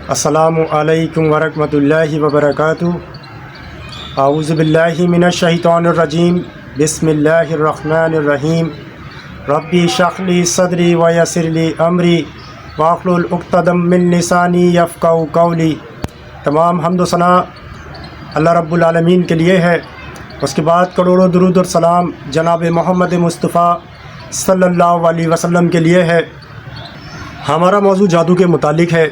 السلام علیکم ورحمۃ اللہ وبرکاتہ۔ اعوذ باللہ من الشیطان الرجیم، بسم اللہ الرحمن الرحیم۔ ربی اشرح لی صدری ویسر لی امری واحلل عقدۃ من لسانی یفقہوا قولی۔ تمام حمد و ثنا اللہ رب العالمین کے لیے ہے، اس کے بعد کروڑوں درود اور سلام جناب محمد مصطفیٰ صلی اللہ علیہ وسلم کے لیے ہے۔ ہمارا موضوع جادو کے متعلق ہے،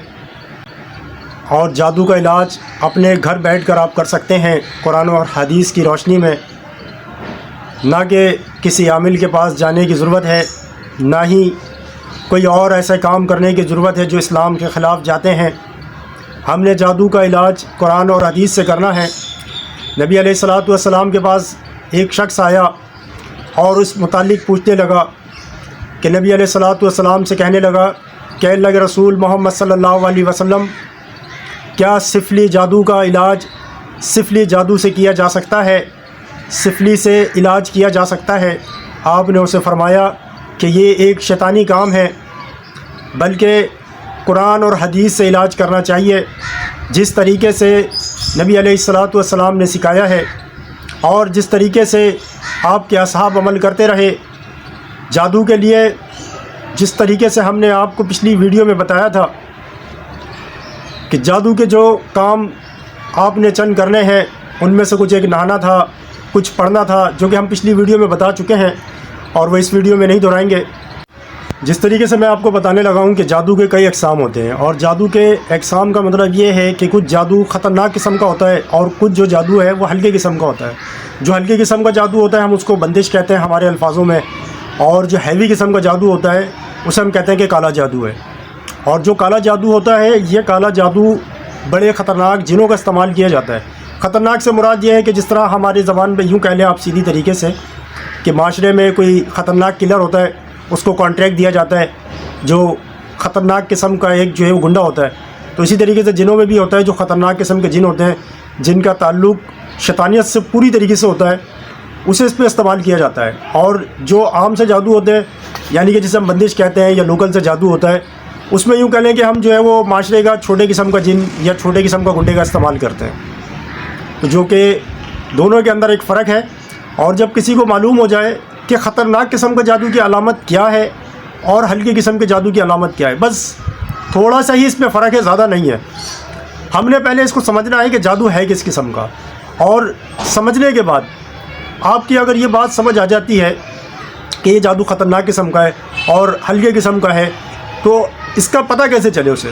اور جادو کا علاج اپنے گھر بیٹھ کر آپ کر سکتے ہیں قرآن اور حدیث کی روشنی میں، نہ کہ کسی عامل کے پاس جانے کی ضرورت ہے، نہ ہی کوئی اور ایسا کام کرنے کی ضرورت ہے جو اسلام کے خلاف جاتے ہیں۔ ہم نے جادو کا علاج قرآن اور حدیث سے کرنا ہے۔ نبی علیہ الصلوۃ والسلام کے پاس ایک شخص آیا اور اس متعلق پوچھنے لگا کہ نبی علیہ الصلوۃ والسلام سے کہنے لگا کہ اللہ کے رسول محمد صلی اللہ علیہ وسلم، کیا سفلی جادو کا علاج سفلی جادو سے کیا جا سکتا ہے؟ سفلی سے علاج کیا جا سکتا ہے؟ آپ نے اسے فرمایا کہ یہ ایک شیطانی کام ہے، بلکہ قرآن اور حدیث سے علاج کرنا چاہیے، جس طریقے سے نبی علیہ الصلوۃ والسلام نے سکھایا ہے اور جس طریقے سے آپ کے اصحاب عمل کرتے رہے۔ جادو کے لیے جس طریقے سے ہم نے آپ کو پچھلی ویڈیو میں بتایا تھا کہ جادو کے جو کام آپ نے چند کرنے ہیں، ان میں سے کچھ ایک نہانا تھا، کچھ پڑھنا تھا، جو کہ ہم پچھلی ویڈیو میں بتا چکے ہیں اور وہ اس ویڈیو میں نہیں دہرائیں گے۔ جس طریقے سے میں آپ کو بتانے لگا ہوں کہ جادو کے کئی اقسام ہوتے ہیں، اور جادو کے اقسام کا مطلب یہ ہے کہ کچھ جادو خطرناک قسم کا ہوتا ہے اور کچھ جو جادو ہے وہ ہلکے قسم کا ہوتا ہے۔ جو ہلکے قسم کا جادو ہوتا ہے ہم اس کو بندش کہتے ہیں ہمارے الفاظوں میں، اور جو ہیوی قسم کا جادو ہوتا ہے اسے ہم کہتے ہیں کہ کالا جادو ہے۔ اور جو کالا جادو ہوتا ہے، یہ کالا جادو بڑے خطرناک جنوں کا استعمال کیا جاتا ہے۔ خطرناک سے مراد یہ ہے کہ جس طرح ہماری زبان میں یوں کہہ لیں آپ سیدھی طریقے سے کہ معاشرے میں کوئی خطرناک کلر ہوتا ہے، اس کو کانٹریکٹ دیا جاتا ہے، جو خطرناک قسم کا ایک جو ہے وہ گنڈا ہوتا ہے۔ تو اسی طریقے سے جنوں میں بھی ہوتا ہے، جو خطرناک قسم کے جن ہوتے ہیں، جن کا تعلق شیطانیت سے پوری طریقے سے ہوتا ہے، اسے اس پہ استعمال کیا جاتا ہے۔ اور جو عام سے جادو ہوتے ہیں، یعنی کہ جسے ہم بندش کہتے ہیں یا لوکل سے جادو ہوتا ہے، اس میں یوں کہہ لیں کہ ہم جو ہے وہ معاشرے کا چھوٹے قسم کا جن یا چھوٹے قسم کا گنڈے کا استعمال کرتے ہیں، تو جو کہ دونوں کے اندر ایک فرق ہے۔ اور جب کسی کو معلوم ہو جائے کہ خطرناک قسم کا جادو کی علامت کیا ہے اور ہلکی قسم کے جادو کی علامت کیا ہے، بس تھوڑا سا ہی اس میں فرق ہے، زیادہ نہیں ہے۔ ہم نے پہلے اس کو سمجھنا ہے کہ جادو ہے کس قسم کا، اور سمجھنے کے بعد آپ کی اگر یہ بات سمجھ آ جاتی ہے کہ یہ جادو خطرناک قسم کا ہے اور ہلکے قسم کا ہے، تو اس کا پتہ کیسے چلے اسے؟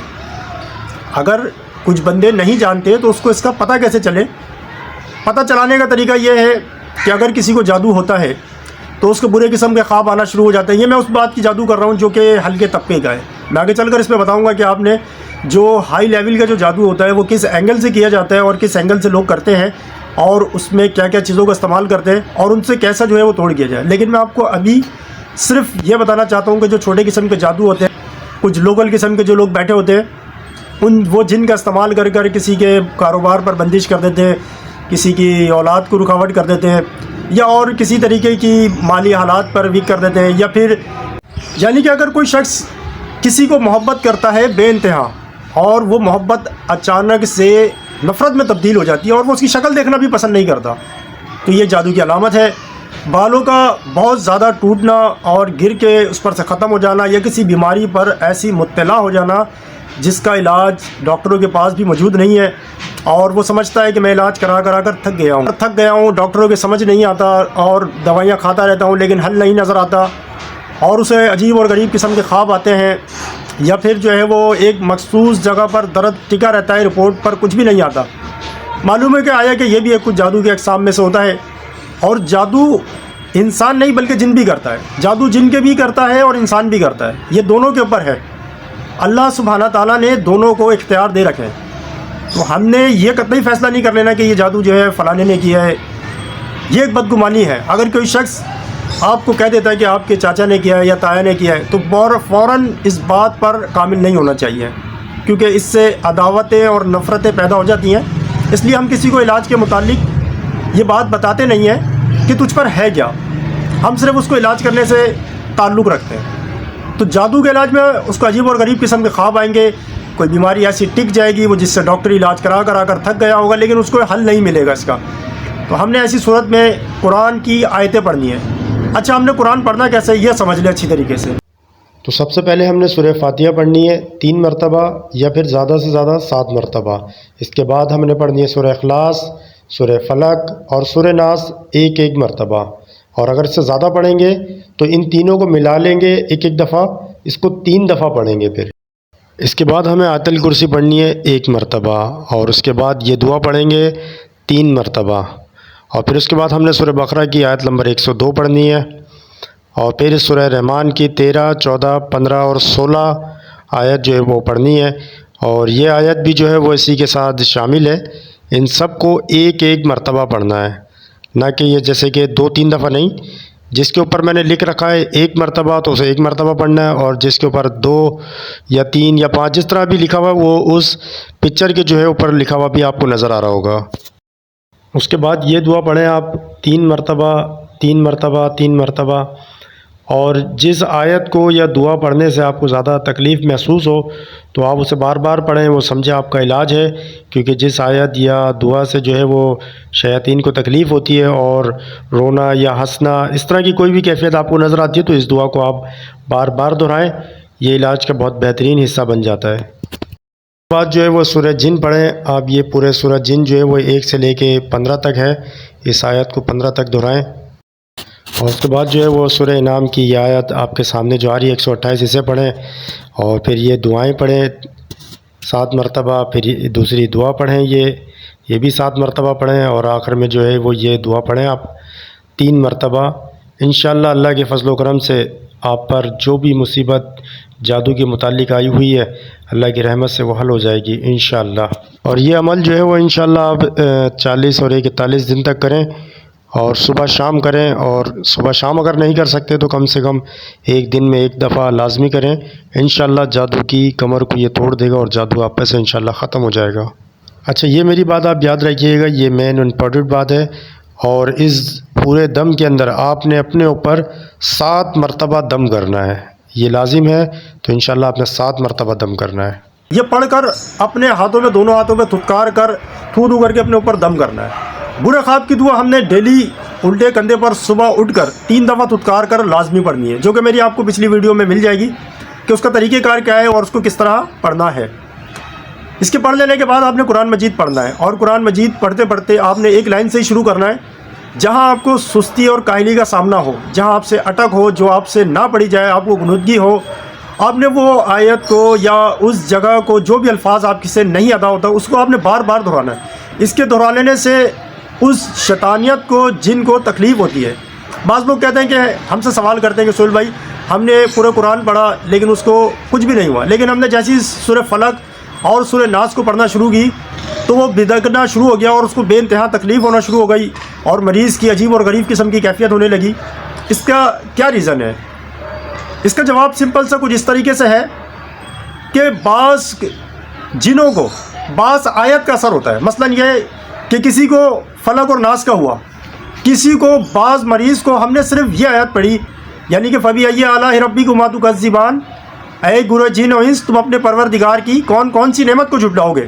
اگر کچھ بندے نہیں جانتے تو اس کو اس کا پتہ کیسے چلے؟ پتہ چلانے کا طریقہ یہ ہے کہ اگر کسی کو جادو ہوتا ہے تو اس کو برے قسم کے خواب آنا شروع ہو جاتے ہیں۔ یہ میں اس بات کی جادو کر رہا ہوں جو کہ ہلکے طبقے کا ہے۔ میں آگے چل کر اس پہ بتاؤں گا کہ آپ نے جو ہائی لیول کا جو جادو ہوتا ہے وہ کس اینگل سے کیا جاتا ہے اور کس اینگل سے لوگ کرتے ہیں، اور اس میں کیا کیا چیزوں کا استعمال کرتے ہیں، اور ان سے کیسا جو ہے وہ توڑ کیا جائے۔ لیکن میں آپ کو ابھی صرف یہ بتانا چاہتا ہوں کہ جو چھوٹے قسم کے جادو ہوتے ہیں، کچھ لوکل قسم کے جو لوگ بیٹھے ہوتے ہیں، وہ جن کا استعمال کر کر کسی کے کاروبار پر بندش کر دیتے ہیں، کسی کی اولاد کو رکاوٹ کر دیتے ہیں، یا اور کسی طریقے کی مالی حالات پر ویک کر دیتے ہیں، یا پھر یعنی کہ اگر کوئی شخص کسی کو محبت کرتا ہے بے انتہا اور وہ محبت اچانک سے نفرت میں تبدیل ہو جاتی ہے اور وہ اس کی شکل دیکھنا بھی پسند نہیں کرتا، تو یہ جادو کی علامت ہے۔ بالوں کا بہت زیادہ ٹوٹنا اور گر کے اس پر سے ختم ہو جانا، یا کسی بیماری پر ایسی مبتلا ہو جانا جس کا علاج ڈاکٹروں کے پاس بھی موجود نہیں ہے، اور وہ سمجھتا ہے کہ میں علاج کرا کر تھک گیا ہوں، ڈاکٹروں کے سمجھ نہیں آتا اور دوائیاں کھاتا رہتا ہوں لیکن حل نہیں نظر آتا، اور اسے عجیب اور غریب قسم کے خواب آتے ہیں، یا پھر جو ہے وہ ایک مخصوص جگہ پر درد ٹکا رہتا ہے، رپورٹ پر کچھ بھی نہیں آتا۔ معلوم ہے کہ آیا کہ یہ بھی ایک کچھ جادو کے اقسام میں سے ہوتا ہے۔ اور جادو انسان نہیں بلکہ جن بھی کرتا ہے، جادو جن کے بھی کرتا ہے اور انسان بھی کرتا ہے، یہ دونوں کے اوپر ہے۔ اللہ سبحانہ تعالیٰ نے دونوں کو اختیار دے رکھے، تو ہم نے یہ قطعی فیصلہ نہیں کر لینا کہ یہ جادو جو ہے فلانے نے کیا ہے۔ یہ ایک بدگمانی ہے۔ اگر کوئی شخص آپ کو کہہ دیتا ہے کہ آپ کے چاچا نے کیا ہے یا تایا نے کیا ہے، تو فوراً اس بات پر کامل نہیں ہونا چاہیے، کیونکہ اس سے عداوتیں اور نفرتیں پیدا ہو جاتی ہیں۔ اس لیے ہم کسی کو علاج کے متعلق یہ بات بتاتے نہیں ہیں کہ تجھ پر ہے کیا، ہم صرف اس کو علاج کرنے سے تعلق رکھتے ہیں۔ تو جادو کے علاج میں اس کو عجیب اور غریب قسم کے خواب آئیں گے، کوئی بیماری ایسی ٹک جائے گی وہ جس سے ڈاکٹری علاج کرا کر تھک گیا ہوگا لیکن اس کو حل نہیں ملے گا اس کا. تو ہم نے ایسی صورت میں قرآن کی آیتیں پڑھنی ہیں. اچھا ہم نے قرآن پڑھنا کیسے یہ سمجھ لیں اچھی طریقے سے. تو سب سے پہلے ہم نے سورہ فاتحہ پڑھنی ہے 3 مرتبہ یا پھر زیادہ سے زیادہ 7 مرتبہ. اس کے بعد ہم نے پڑھنی ہے سورہ اخلاص، سورہ فلق اور سورہ ناس 1 مرتبہ. اور اگر اس سے زیادہ پڑھیں گے تو ان تینوں کو ملا لیں گے ایک دفعہ، اس کو 3 دفعہ پڑھیں گے. پھر اس کے بعد ہمیں آیت الکرسی پڑھنی ہے 1 مرتبہ اور اس کے بعد یہ دعا پڑھیں گے 3 مرتبہ. اور پھر اس کے بعد ہم نے سورہ بقرہ کی آیت نمبر 102 پڑھنی ہے اور پھر سورہ رحمان کی 13، 14، 15 اور 16 آیت جو ہے وہ پڑھنی ہے. اور یہ آیت بھی جو ہے وہ اسی کے ساتھ شامل ہے. ان سب کو 1 مرتبہ پڑھنا ہے، نہ کہ یہ جیسے کہ 2-3 دفعہ نہیں. جس کے اوپر میں نے لکھ رکھا ہے 1 مرتبہ تو اسے 1 مرتبہ پڑھنا ہے، اور جس کے اوپر 2 یا 3 یا 5 جس طرح بھی لکھا ہوا ہے وہ اس پکچر کے جو ہے اوپر لکھا ہوا بھی آپ کو نظر آ رہا ہوگا. اس کے بعد یہ دعا پڑھیں آپ 3 مرتبہ 3 مرتبہ 3 مرتبہ. اور جس آیت کو یا دعا پڑھنے سے آپ کو زیادہ تکلیف محسوس ہو تو آپ اسے بار بار پڑھیں، وہ سمجھے آپ کا علاج ہے. کیونکہ جس آیت یا دعا سے جو ہے وہ شیاطین کو تکلیف ہوتی ہے اور رونا یا ہنسنا اس طرح کی کوئی بھی کیفیت آپ کو نظر آتی ہے تو اس دعا کو آپ بار بار دہرائیں، یہ علاج کا بہت بہترین حصہ بن جاتا ہے. بعد جو ہے وہ سورہ جن پڑھیں آپ. یہ پورے سورہ جن جو ہے وہ 1 سے لے کے 15 تک ہے. اس آیت کو 15 تک دہرائیں. اور اس کے بعد جو ہے وہ سورہ انعام کی یہ آیت آپ کے سامنے جو آ رہی ہے 128 اسے پڑھیں. اور پھر یہ دعائیں پڑھیں 7 مرتبہ. پھر دوسری دعا پڑھیں یہ بھی 7 مرتبہ پڑھیں. اور آخر میں جو ہے وہ یہ دعا پڑھیں آپ 3 مرتبہ. انشاءاللہ اللہ کے فضل و کرم سے آپ پر جو بھی مصیبت جادو کے متعلق آئی ہوئی ہے اللہ کی رحمت سے وہ حل ہو جائے گی انشاءاللہ. اور یہ عمل جو ہے وہ انشاءاللہ آپ 40 اور 41 دن تک کریں اور صبح شام کریں. اور صبح شام اگر نہیں کر سکتے تو کم سے کم 1 دن میں 1 دفعہ لازمی کریں. انشاءاللہ جادو کی کمر کو یہ توڑ دے گا اور جادو آپ پہ سے انشاءاللہ ختم ہو جائے گا. اچھا یہ میری بات آپ یاد رکھیے گا، یہ مین امپورٹنٹ بات ہے. اور اس پورے دم کے اندر آپ نے اپنے اوپر 7 مرتبہ دم کرنا ہے، یہ لازم ہے. تو انشاءاللہ آپ نے 7 مرتبہ دم کرنا ہے. یہ پڑھ کر اپنے ہاتھوں میں دونوں ہاتھوں میں تھتکار کر تھو کر کے اپنے اوپر دم کرنا ہے. برے خواب کی دعا ہم نے ڈیلی الٹے کندھے پر صبح اٹھ کر 3 دفعہ تھتکار کر لازمی پڑھنی ہے، جو کہ میری آپ کو پچھلی ویڈیو میں مل جائے گی کہ اس کا طریقہ کار کیا ہے اور اس کو کس طرح پڑھنا ہے. اس کے پڑھ لینے کے بعد آپ نے قرآن مجید پڑھنا ہے. اور قرآن مجید پڑھتے پڑھتے آپ نے ایک لائن سے ہی شروع کرنا ہے. جہاں آپ کو سستی اور کاہلی کا سامنا ہو، جہاں آپ سے اٹک ہو، جو آپ سے نہ پڑھی جائے، آپ کو غنودگی ہو، آپ نے وہ آیت کو یا اس جگہ کو جو بھی الفاظ آپ سے نہیں ادا ہوتا اس کو آپ نے بار بار دہرانا ہے. اس کے دہرا لینے سے اس شیطانیت کو جن کو تکلیف ہوتی ہے. بعض لوگ کہتے ہیں کہ ہم سے سوال کرتے ہیں کہ سہیل بھائی ہم نے پورے قرآن پڑھا لیکن اس کو کچھ بھی نہیں ہوا، لیکن ہم نے جیسی سورہ فلق اور سورہ ناس کو پڑھنا شروع کی تو وہ بدکنا شروع ہو گیا اور اس کو بے انتہا تکلیف ہونا شروع ہو گئی اور مریض کی عجیب اور غریب قسم کی کیفیت ہونے لگی. اس کا کیا ریزن ہے؟ اس کا جواب سمپل سا کچھ اس طریقے سے ہے کہ بعض جنوں کو بعض آیت کا اثر ہوتا ہے. مثلا یہ کہ کسی کو فلق اور ناس کا ہوا، کسی کو بعض مریض کو ہم نے صرف یہ آیت پڑھی یعنی کہ فَبِأَيِّ آلَاءِ رَبِّكُمَا تُكَذِّبَانِ، اے گروہ جن و انس تم اپنے پروردگار کی کون کون سی نعمت کو جھٹلاؤ گے.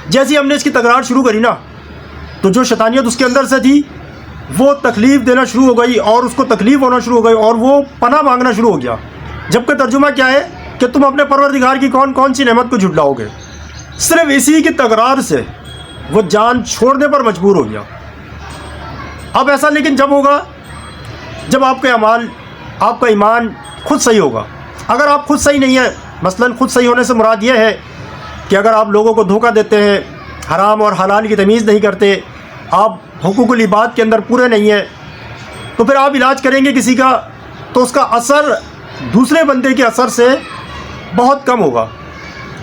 جیسی ہم نے اس کی تکرار شروع کری نا تو جو شیطانیت اس کے اندر سے تھی وہ تکلیف دینا شروع ہو گئی اور اس کو تکلیف ہونا شروع ہو گئی اور وہ پناہ مانگنا شروع ہو گیا. جبکہ ترجمہ کیا ہے کہ تم اپنے پروردگار کی کون کون سی نعمت کو جھٹلاؤ گے. صرف اسی کی تکرار سے وہ جان چھوڑنے پر مجبور ہو گیا. اب ایسا لیکن جب ہوگا جب آپ کے اعمال آپ کا ایمان خود صحیح ہوگا. اگر آپ خود صحیح نہیں ہیں، مثلاً خود صحیح ہونے سے مراد یہ ہے کہ اگر آپ لوگوں کو دھوکہ دیتے ہیں، حرام اور حلال کی تمیز نہیں کرتے، آپ حقوق العباد کے اندر پورے نہیں ہیں، تو پھر آپ علاج کریں گے کسی کا تو اس کا اثر دوسرے بندے کے اثر سے بہت کم ہوگا.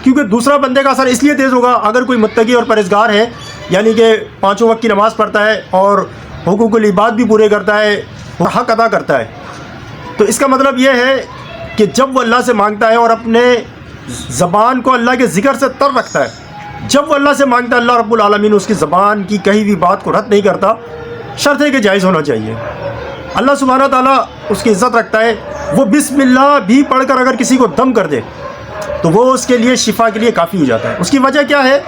کیونکہ دوسرا بندے کا اثر اس لیے تیز ہوگا اگر کوئی متقی اور پرہیزگار ہے، یعنی کہ 5 وقت کی نماز پڑھتا ہے اور حقوق العباد بھی پورے کرتا ہے، حق ادا کرتا ہے. تو اس کا مطلب یہ ہے کہ جب وہ اللہ سے مانگتا ہے اور اپنے زبان کو اللہ کے ذکر سے تر رکھتا ہے، جب وہ اللہ سے مانگتا ہے اللہ رب العالمین اس کی زبان کی کہیں بھی بات کو رد نہیں کرتا. شرط ہے کہ جائز ہونا چاہیے. اللہ سبحانہ تعالیٰ اس کی عزت رکھتا ہے. وہ بسم اللہ بھی پڑھ کر اگر کسی کو دم کر دے تو وہ اس کے لیے شفا کے لیے کافی ہو جاتا ہے۔ اس کی وجہ کیا ہے؟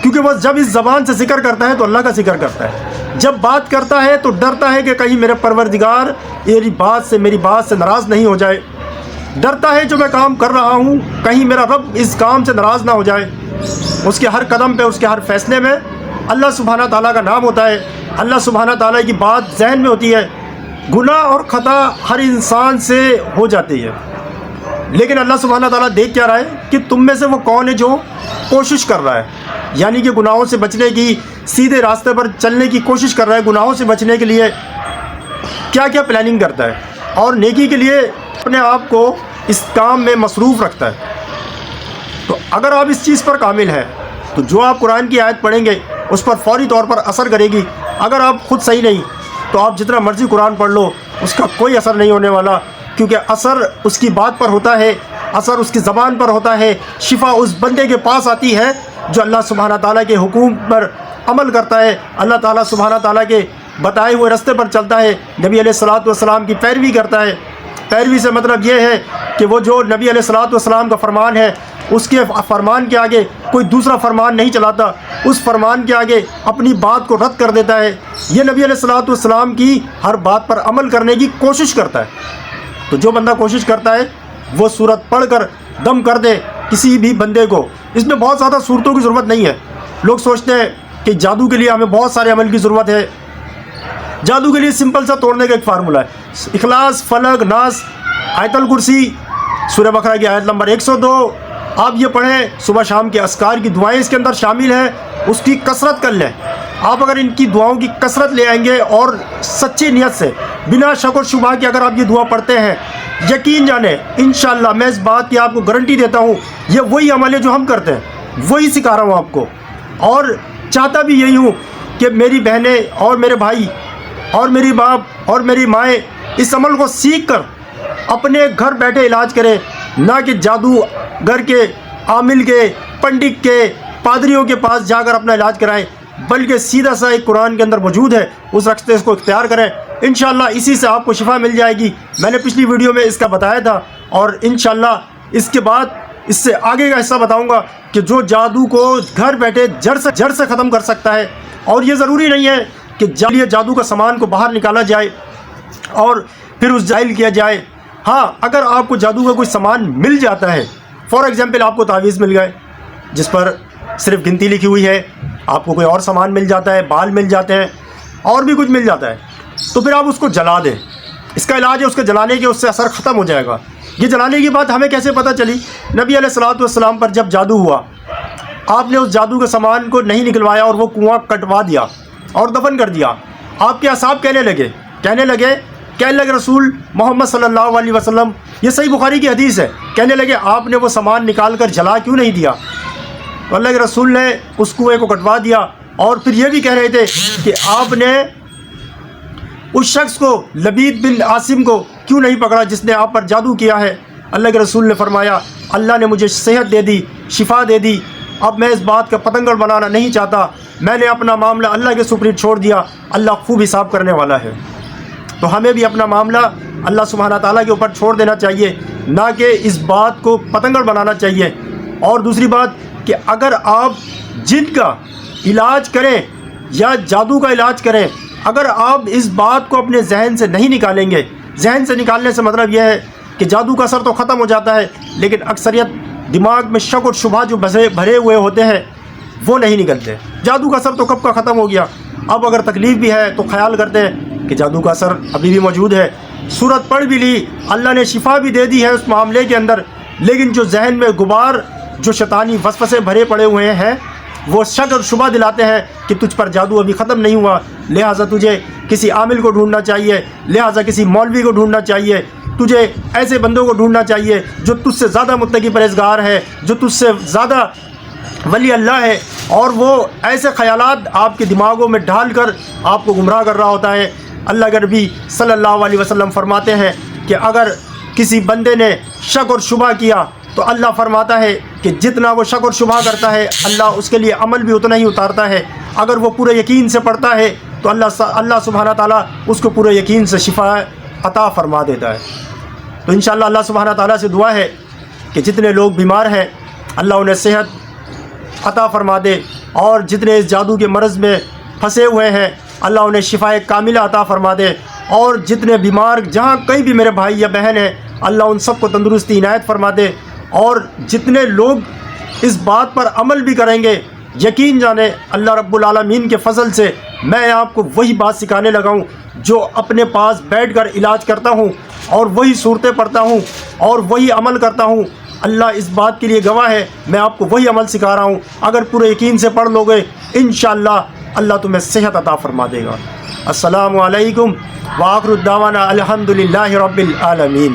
کیونکہ وہ جب اس زبان سے ذکر کرتا ہے تو اللہ کا ذکر کرتا ہے، جب بات کرتا ہے تو ڈرتا ہے کہ کہیں میرے پروردگار میری بات سے ناراض نہیں ہو جائے، ڈرتا ہے جو میں کام کر رہا ہوں کہیں میرا رب اس کام سے ناراض نہ ہو جائے۔ اس کے ہر قدم پہ، اس کے ہر فیصلے میں اللہ سبحانہ تعالیٰ کا نام ہوتا ہے، اللہ سبحانہ تعالیٰ کی بات ذہن میں ہوتی ہے۔ گناہ اور خطا ہر انسان سے ہو جاتی ہے، لیکن اللہ سبحانہ تعالیٰ دیکھ کیا رہا ہے کہ تم میں سے وہ کون ہے جو کوشش کر رہا ہے، یعنی کہ گناہوں سے بچنے کی، سیدھے راستے پر چلنے کی کوشش کر رہا ہے، گناہوں سے بچنے کے لیے کیا کیا پلاننگ کرتا ہے اور نیکی کے لیے اپنے آپ کو اس کام میں مصروف رکھتا ہے۔ تو اگر آپ اس چیز پر کامل ہیں تو جو آپ قرآن کی آیت پڑھیں گے اس پر فوری طور پر اثر کرے گی۔ اگر آپ خود صحیح نہیں تو آپ جتنا مرضی قرآن پڑھ لو اس کا کوئی اثر نہیں ہونے والا، کیونکہ اثر اس کی بات پر ہوتا ہے، اثر اس کی زبان پر ہوتا ہے، شفا اس بندے کے پاس آتی ہے جو اللہ سبحانہ تعالیٰ کے حکم پر عمل کرتا ہے، اللہ تعالیٰ سبحانہ تعالیٰ کے بتائے ہوئے راستے پر چلتا ہے، نبی علیہ الصلوۃ والسلام کی پیروی کرتا ہے۔ پیروی سے مطلب یہ ہے کہ وہ جو نبی علیہ الصلوۃ والسلام کا فرمان ہے اس کے فرمان کے آگے کوئی دوسرا فرمان نہیں چلاتا، اس فرمان کے آگے اپنی بات کو رد کر دیتا ہے، یہ نبی علیہ الصلوۃ والسلام کی ہر بات پر عمل کرنے کی کوشش کرتا ہے۔ تو جو بندہ کوشش کرتا ہے وہ سورت پڑھ کر دم کر دے کسی بھی بندے کو، اس میں بہت زیادہ صورتوں کی ضرورت نہیں ہے۔ لوگ سوچتے ہیں کہ جادو کے لیے ہمیں بہت سارے عمل کی ضرورت ہے، جادو کے لیے سمپل سا توڑنے کا ایک فارمولہ ہے، اخلاص، فلق، ناس، آیت الکرسی، سورہ بقرہ کی آیت نمبر 102 آپ یہ پڑھیں، صبح شام کے اذکار کی دعائیں اس کے اندر شامل ہیں، اس کی کثرت کر لیں۔ آپ اگر ان کی دعاؤں کی کثرت لے آئیں گے اور سچی نیت سے بنا شک و شبہ کے اگر آپ یہ دعا پڑھتے ہیں، یقین جانیں انشاءاللہ میں اس بات کی آپ کو گارنٹی دیتا ہوں یہ وہی عمل ہے جو ہم کرتے ہیں، وہی سکھا رہا ہوں آپ کو، اور چاہتا بھی یہی ہوں کہ میری بہنیں اور میرے بھائی اور میری باپ اور میری مائیں اس عمل کو سیکھ کر اپنے گھر بیٹھے علاج کریں، نہ کہ جادوگر کے، عامل کے، پنڈت کے، پادریوں کے پاس جا کر اپنا علاج کرائیں، بلکہ سیدھا سا ایک قرآن کے اندر موجود ہے اس راستے کو اختیار کریں، انشاءاللہ اسی سے آپ کو شفا مل جائے گی۔ میں نے پچھلی ویڈیو میں اس کا بتایا تھا، اور انشاءاللہ اس کے بعد اس سے آگے کا حصہ بتاؤں گا کہ جو جادو کو گھر بیٹھے جڑ سے ختم کر سکتا ہے۔ اور یہ ضروری نہیں ہے کہ جادو کا سامان کو باہر نکالا جائے اور پھر اس جاہل کیا جائے۔ ہاں، اگر آپ کو جادو کا کوئی سامان مل جاتا ہے، فار ایگزامپل آپ کو تعویذ مل گئے جس پر صرف گنتی لکھی ہوئی ہے، آپ کو کوئی اور سامان مل جاتا ہے، بال مل جاتے ہیں، اور بھی کچھ مل جاتا ہے، تو پھر آپ اس کو جلا دیں۔ اس کا علاج ہے اس کے جلانے کے، اس سے اثر ختم ہو جائے گا۔ یہ جلانے کی بات ہمیں کیسے پتہ چلی؟ نبی علیہ الصلوۃ والسلام پر جب جادو ہوا، آپ نے اس جادو کے سامان کو نہیں نکلوایا اور وہ کنواں کٹوا دیا اور دفن کر دیا۔ آپ کے اصحاب کہنے لگے رسول محمد صلی اللہ علیہ وسلم، یہ صحیح بخاری کی حدیث ہے، کہنے لگے آپ نے وہ سامان نکال کر جلا کیوں نہیں دیا؟ تو اللہ کے رسول نے اس کنویں کو کٹوا دیا، اور پھر یہ بھی کہہ رہے تھے کہ آپ نے اس شخص کو، لبید بن عاصم کو کیوں نہیں پکڑا جس نے آپ پر جادو کیا ہے؟ اللہ کے رسول نے فرمایا اللہ نے مجھے صحت دے دی، شفا دے دی، اب میں اس بات کا پتنگڑ بنانا نہیں چاہتا، میں نے اپنا معاملہ اللہ کے سپرد چھوڑ دیا، اللہ خوب حساب کرنے والا ہے۔ تو ہمیں بھی اپنا معاملہ اللہ سبحانہ تعالیٰ کے اوپر چھوڑ دینا چاہیے، نہ کہ اس بات کو پتنگڑ بنانا چاہیے۔ اور دوسری بات کہ اگر آپ جن کا علاج کریں یا جادو کا علاج کریں، اگر آپ اس بات کو اپنے ذہن سے نہیں نکالیں گے، ذہن سے نکالنے سے مطلب یہ ہے کہ جادو کا اثر تو ختم ہو جاتا ہے، لیکن اکثریت دماغ میں شک اور شبہ جو بھرے ہوئے ہوتے ہیں وہ نہیں نکلتے۔ جادو کا اثر تو کب کا ختم ہو گیا، اب اگر تکلیف بھی ہے تو خیال کرتے ہیں کہ جادو کا اثر ابھی بھی موجود ہے، سورت پڑھ بھی لی، اللہ نے شفا بھی دے دی ہے اس معاملے کے اندر، لیکن جو ذہن میں غبار، جو شیطانی وسوسے بھرے پڑے ہوئے ہیں، وہ شک اور شبہ دلاتے ہیں کہ تجھ پر جادو ابھی ختم نہیں ہوا، لہٰذا تجھے کسی عامل کو ڈھونڈنا چاہیے، لہٰذا کسی مولوی کو ڈھونڈنا چاہیے، تجھے ایسے بندوں کو ڈھونڈنا چاہیے جو تجھ سے زیادہ متقی پرہیزگار ہے، جو تجھ سے زیادہ ولی اللہ ہے، اور وہ ایسے خیالات آپ کے دماغوں میں ڈال کر آپ کو گمراہ کر رہا ہوتا ہے۔ اللہ کے نبی صلی اللہ علیہ وسلم فرماتے ہیں کہ اگر کسی بندے نے شک اور شبہ کیا تو اللہ فرماتا ہے کہ جتنا وہ شک اور شبہ کرتا ہے اللہ اس کے لیے عمل بھی اتنا ہی اتارتا ہے، اگر وہ پورے یقین سے پڑھتا ہے تو اللہ سبحانہ تعالیٰ اس کو پورے یقین سے شفا عطا فرما دیتا ہے۔ تو انشاءاللہ اللہ سبحانہ تعالیٰ سے دعا ہے کہ جتنے لوگ بیمار ہیں اللہ انہیں صحت عطا فرما دے، اور جتنے اس جادو کے مرض میں پھنسے ہوئے ہیں اللہ انہیں شفائے کاملہ عطا فرما دے، اور جتنے بیمار جہاں کہیں بھی میرے بھائی یا بہن ہیں اللہ ان سب کو تندرستی عنایت فرما دے، اور جتنے لوگ اس بات پر عمل بھی کریں گے یقین جانیں اللہ رب العالمین کے فضل سے میں آپ کو وہی بات سکھانے لگا ہوں جو اپنے پاس بیٹھ کر علاج کرتا ہوں اور وہی صورتیں پڑھتا ہوں اور وہی عمل کرتا ہوں۔ اللہ اس بات کے لیے گواہ ہے، میں آپ کو وہی عمل سکھا رہا ہوں، اگر پورے یقین سے پڑھ لو گے انشاءاللہ اللہ تمہیں صحت عطا فرما دے گا۔ السلام علیکم وآخر الدعوانا الحمدللہ رب العالمین۔